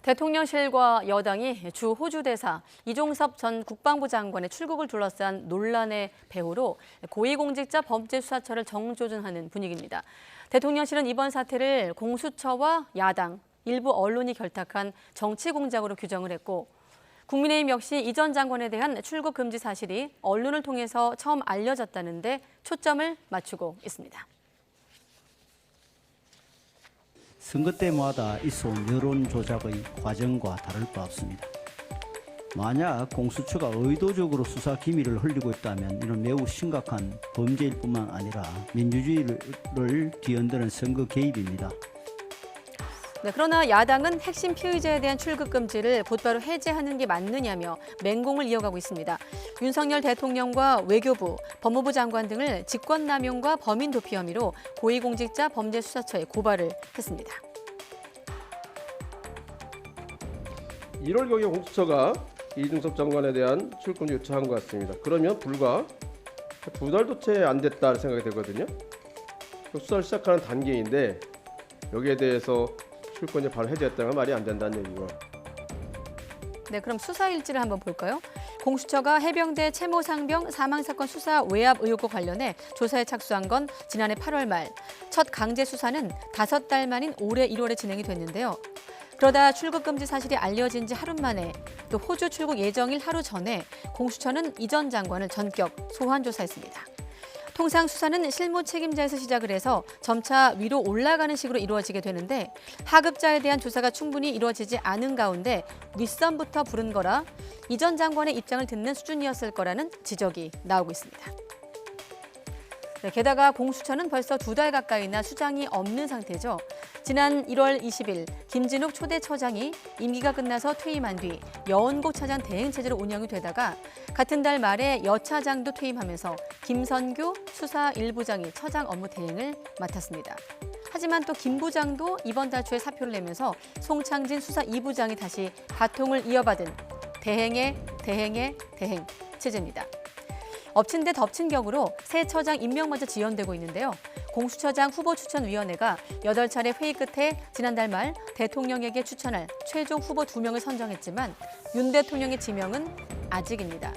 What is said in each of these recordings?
대통령실과 여당이 주 호주 대사 이종섭 전 국방부 장관의 출국을 둘러싼 논란의 배후로 고위공직자 범죄수사처를 정조준하는 분위기입니다. 대통령실은 이번 사태를 공수처와 야당, 일부 언론이 결탁한 정치 공작으로 규정을 했고, 국민의힘 역시 이 전 장관에 대한 출국 금지 사실이 언론을 통해서 처음 알려졌다는데 초점을 맞추고 있습니다. 선거 때마다 있어온 여론 조작의 과정과 다를 바 없습니다. 만약 공수처가 의도적으로 수사 기밀을 흘리고 있다면 이는 매우 심각한 범죄일 뿐만 아니라 민주주의를 뒤흔드는 선거 개입입니다. 그러나 야당은 핵심 피의자에 대한 출국 금지를 곧바로 해제하는 게 맞느냐며 맹공을 이어가고 있습니다. 윤석열 대통령과 외교부, 법무부 장관 등을 직권남용과 범인 도피 혐의로 고위공직자 범죄수사처에 고발을 했습니다. 1월경에 공수처가 이종섭 장관에 대한 출국금지 요청한 것 같습니다. 그러면 불과 2달도 채 안 됐다 생각이 되거든요. 수사를 시작하는 단계인데 여기에 대해서 출국금지 바로 해제했다는 건 말이 안 된다는 얘기고. 그럼 수사 일지를 한번 볼까요? 공수처가 해병대 채모 상병 사망 사건 수사 외압 의혹과 관련해 조사에 착수한 건 지난해 8월 말, 첫 강제 수사는 5달 만인 올해 1월에 진행이 됐는데요. 그러다 출국 금지 사실이 알려진 지 하루 만에 또 호주 출국 예정일 하루 전에 공수처는 이 전 장관을 전격 소환 조사했습니다. 통상 수사는 실무 책임자에서 시작을 해서 점차 위로 올라가는 식으로 이루어지게 되는데 하급자에 대한 조사가 충분히 이루어지지 않은 가운데 윗선부터 부른 거라 이 전 장관의 입장을 듣는 수준이었을 거라는 지적이 나오고 있습니다. 게다가 공수처는 벌써 2달 가까이나 수장이 없는 상태죠. 지난 1월 20일 김진욱 초대 처장이 임기가 끝나서 퇴임한 뒤 여원고 차장 대행 체제로 운영이 되다가 같은 달 말에 여 차장도 퇴임하면서 김선교 수사 1부장이 처장 업무 대행을 맡았습니다. 하지만 또 김 부장도 이번 달 초에 사표를 내면서 송창진 수사 2부장이 다시 바통을 이어받은 대행 체제입니다. 엎친 데 덮친 격으로 새 처장 임명마저 지연되고 있는데요. 공수처장 후보추천위원회가 8차례 회의 끝에 지난달 말 대통령에게 추천할 최종 후보 2명을 선정했지만 윤 대통령의 지명은 아직입니다.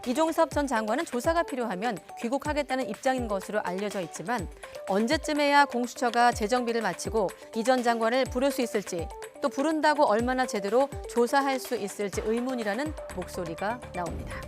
이종섭 전 장관은 조사가 필요하면 귀국하겠다는 입장인 것으로 알려져 있지만 언제쯤에야 공수처가 재정비를 마치고 이 전 장관을 부를 수 있을지, 또 부른다고 얼마나 제대로 조사할 수 있을지 의문이라는 목소리가 나옵니다.